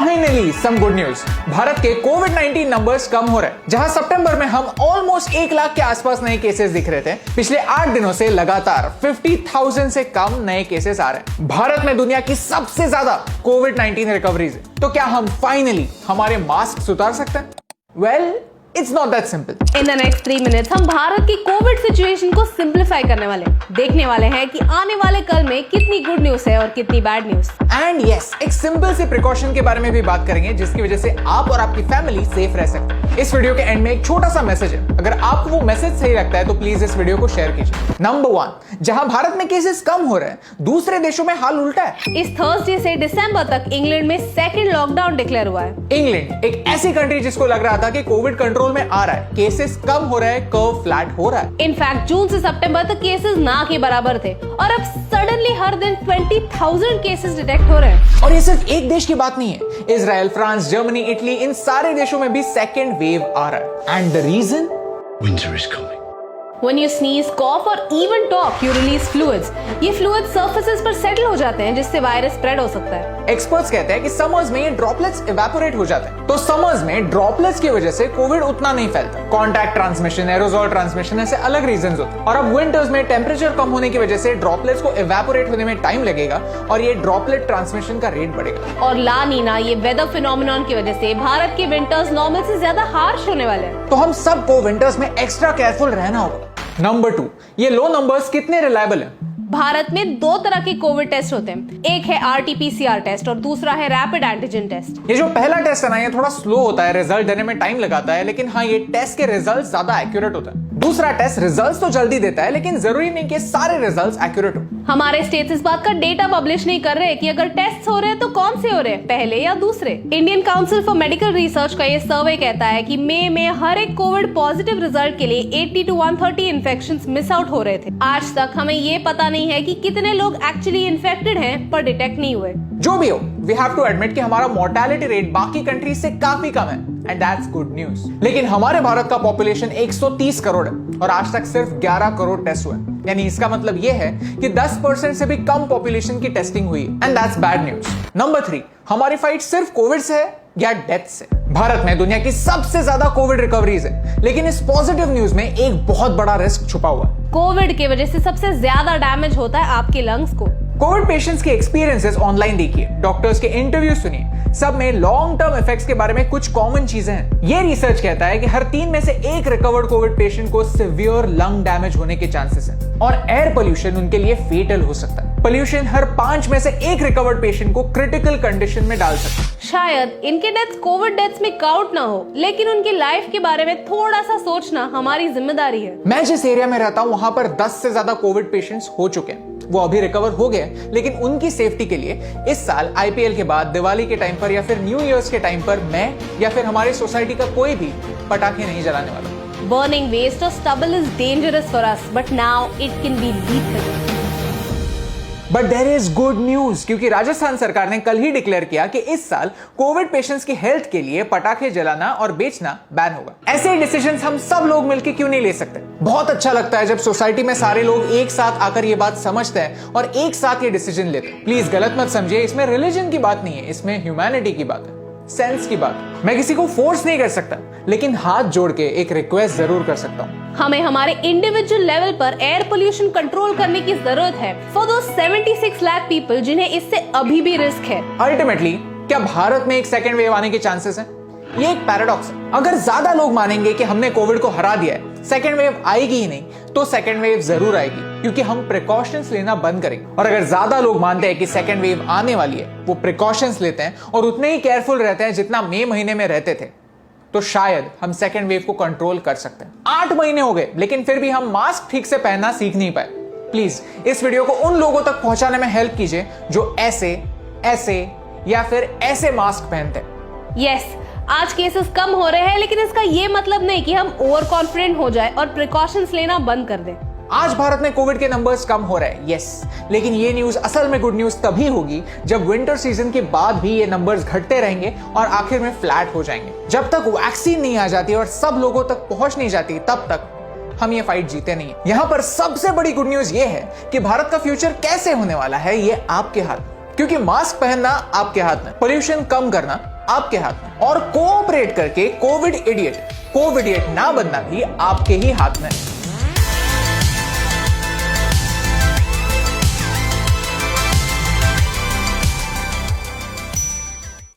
Finally some good news. Bharat के Covid 19 numbers कम हो रहे हैं। जहां सितंबर में हम ऑलमोस्ट 1 लाख के आसपास नए केसेस दिख रहे थे, पिछले 8 दिनों से लगातार 50,000 से कम नए केसेस आ रहे हैं। भारत में दुनिया की सबसे ज्यादा कोविड 19 रिकवरीज है। तो क्या हम फाइनली हमारे मास्क उतार सकते हैं? Well, It's not that simple. In the next 3 minutes हम भारत की कोविड सिचुएशन को सिंप्लीफाई करने वाले देखने वाले हैं कि आने वाले कल में कितनी गुड न्यूज है और कितनी बैड न्यूज। एंड यस, एक सिंपल से प्रिकॉशन के बारे में भी बात करेंगे जिसकी वजह से आप और आपकी फैमिली सेफ रह सकते हैं। इस वीडियो के एंड में एक छोटा सा मैसेज है। अगर आपको वो मैसेज सही लगता है तो प्लीज इस वीडियो को शेयर कीजिए। नंबर 1, जहां भारत में केसेस कम हो रहे हैं, दूसरे देशों में हाल उल्टा है। इस थर्सडे से दिसंबर तक इंग्लैंड में सेकंड लॉकडाउन डिक्लेयर हुआ है। इंग्लैंड एक ऐसी कंट्री जिसको लग रहा था कि कोविड कंट्रोल में आ रहा है, केसेस कम हो रहे हैं, कर्व फ्लैट हो रहा है। इनफैक्ट जून से सितंबर तक केसेस ना के बराबर थे और अब सडनली हर दिन 20,000 केसेस डिटेक्ट हो रहे हैं। और ये सिर्फ एक देश की बात नहीं है। इजराइल, फ्रांस, जर्मनी, इटली, इन सारे देशों में भी सेकेंड वेव आ रहा है। And the reason? Winter is coming. When you sneeze, cough or even talk, you release fluids. ये fluids surfaces पर settle हो जाते हैं जिससे वायरस स्प्रेड हो सकता है। एक्सपर्ट्स कहते हैं कि समर्स में ये ड्रॉपलेट्स इवेपोरेट हो जाते हैं। तो समर्स में ड्रॉपलेट्स की वजह से कोविड उतना नहीं फैलता। कॉन्टैक्ट ट्रांसमिशन, एरोसोल ट्रांसमिशन, ऐसे अलग रीजंस होते हैं। और अब विंटर्स में टेम्परेचर कम होने की वजह से ड्रॉपलेट्स को इवेपोरेट होने में टाइम लगेगा और ये ड्रॉपलेट ट्रांसमिशन का रेट बढ़ेगा। और ला नीना ये वेदर फिनोमिनॉन की वजह से भारत के विंटर्स नॉर्मल से ज्यादा हार्श होने वाले हैं। तो हम सबको विंटर्स में एक्स्ट्रा केयरफुल रहना होगा। नंबर 2, ये लो नंबर्स कितने रिलायबल हैं? भारत में 2 तरह के कोविड टेस्ट होते हैं। एक है RT-PCR टेस्ट और दूसरा है रैपिड एंटीजन टेस्ट। ये जो पहला टेस्ट है ना, ये थोड़ा स्लो होता है, रिजल्ट देने में टाइम लगाता है, लेकिन हाँ, ये टेस्ट के रिजल्ट ज्यादा एक्यूरेट होता है। दूसरा टेस्ट रिजल्ट्स तो जल्दी देता है, लेकिन जरूरी नहीं कि सारे रिजल्ट्स एक्यूरेट हो। हमारे स्टेट्स इस बात का डेटा पब्लिश नहीं कर रहे कि अगर टेस्ट हो रहे हैं तो कौन से हो रहे हैं, पहले या दूसरे। Indian council for medical research का ये सर्वे कहता है कि मई में हर एक कोविड पॉजिटिव रिजल्ट के लिए 80 to 130 इन्फेक्शंस मिस आउट हो रहे थे। आज तक हमें ये पता नहीं है कि कितने लोग एक्चुअली इन्फेक्टेड हैं पर डिटेक्ट नहीं हुए। जो भी हो, वी हैव टू एडमिट कि हमारा मोर्टेलिटी रेट बाकी कंट्रीज से काफी कम है, एंड दैट्स गुड न्यूज। लेकिन हमारे भारत का पॉपुलेशन 130 करोड़ है और आज तक सिर्फ 11 करोड़ टेस्ट हुए। यानी इसका मतलब ये है कि 10% से भी कम पॉपुलेशन की टेस्टिंग हुई है, and that's bad news. Number 3, हमारी फाइट सिर्फ कोविड से है या डेथ से? भारत में दुनिया की सबसे ज्यादा कोविड रिकवरीज है, लेकिन इस पॉजिटिव न्यूज में एक बहुत बड़ा रिस्क छुपा हुआ है। कोविड की वजह से सबसे ज्यादा डैमेज होता है आपके लंग्स को। कोविड पेशेंट्स के एक्सपीरियंसेस ऑनलाइन देखिए, डॉक्टर्स के इंटरव्यू सुनिए, सब में लॉन्ग टर्म इफेक्ट्स के बारे में कुछ कॉमन चीजें हैं। ये रिसर्च कहता है कि हर 3 में से 1 रिकवर्ड कोविड पेशेंट को सिवियर लंग डैमेज होने के चांसेस हैं और एयर पोल्यूशन उनके लिए फेटल हो सकता है। पोल्यूशन हर 5 में से 1 रिकवर्ड पेशेंट को क्रिटिकल कंडीशन में डाल सकता है। शायद इनके डेथ्स कोविड डेथ्स में काउंट ना हो, लेकिन उनकी लाइफ के बारे में थोड़ा सा सोचना हमारी जिम्मेदारी है। मैं जिस एरिया में रहता हूं वहां पर 10 से ज्यादा कोविड पेशेंट्स हो चुके हैं। वो अभी रिकवर हो गए, लेकिन उनकी सेफ्टी के लिए इस साल IPL के बाद, दिवाली के टाइम पर या फिर न्यू ईयर्स के टाइम पर मैं या फिर हमारी सोसाइटी का कोई भी पटाखे नहीं जलाने वाला। Burning waste or stubble is dangerous for us, but now it can be lethal. But there is good news, क्योंकि राजस्थान सरकार ने कल ही डिक्लेयर किया कि इस साल कोविड पेशेंट्स की हेल्थ के लिए पटाखे जलाना और बेचना बैन होगा। ऐसे डिसीजंस हम सब लोग मिलकर क्यों नहीं ले सकते? बहुत अच्छा लगता है जब सोसाइटी में सारे लोग एक साथ आकर ये बात समझते हैं और एक साथ ये डिसीजन लेते हैं। प्लीज गलत मत समझिए, इसमें रिलीजन की बात नहीं है, इसमें ह्यूमैनिटी की बात है, सेंस की बात। मैं किसी को फोर्स नहीं कर सकता, लेकिन हाथ जोड़ के एक रिक्वेस्ट जरूर कर सकता हूँ। हमें हमारे इंडिविजुअल लेवल पर एयर पोल्यूशन कंट्रोल करने की जरूरत है फॉर दो 76 लाख पीपल जिन्हें इससे अभी भी रिस्क है। अल्टीमेटली, क्या भारत में एक सेकेंड वेव आने के चांसेस हैं? ये एक पैराडॉक्स है। अगर ज्यादा लोग मानेंगे कि हमने कोविड को हरा दिया है, सेकेंड वेव आएगी ही नहीं, तो सेकेंड वेव जरूर आएगी, क्योंकि हम प्रिकॉशंस लेना बंद करेंगे। और अगर ज्यादा लोग मानते हैं कि सेकेंड वेव आने वाली है, वो प्रिकॉशंस लेते हैं और उतने ही केयरफुल रहते हैं जितना मई महीने में रहते थे, तो शायद हम सेकेंड वेव को कंट्रोल कर सकते हैं। 8 महीने हो गए, लेकिन फिर भी हम मास्क ठीक से पहनना सीख नहीं पाए। प्लीज इस वीडियो को उन लोगों तक पहुंचाने में हेल्प कीजिए जो ऐसे या फिर ऐसे मास्क पहनते हैं। यस, आज केसेस कम हो रहे हैं, लेकिन इसका ये मतलब नहीं कि हम ओवर कॉन्फिडेंट हो जाए और प्रिकॉशंस लेना बंद कर दें। आज भारत में कोविड के नंबर्स कम हो रहे हैं, यस, लेकिन ये न्यूज असल में गुड न्यूज तभी होगी जब विंटर सीजन के बाद भी ये नंबर्स घटते रहेंगे और आखिर में फ्लैट हो जाएंगे। जब तक वैक्सीन नहीं आ जाती और सब लोगों तक पहुंच नहीं जाती, तब तक हम ये फाइट जीते नहीं। यहां पर सबसे बड़ी गुड न्यूज ये है कि भारत का फ्यूचर कैसे होने वाला है, ये आपके हाथ में, क्योंकि मास्क पहनना आपके हाथ में, पोल्यूशन कम करना आपके हाथ में, और कोऑपरेट करके कोविड इडियट ना बनना भी आपके ही हाथ में।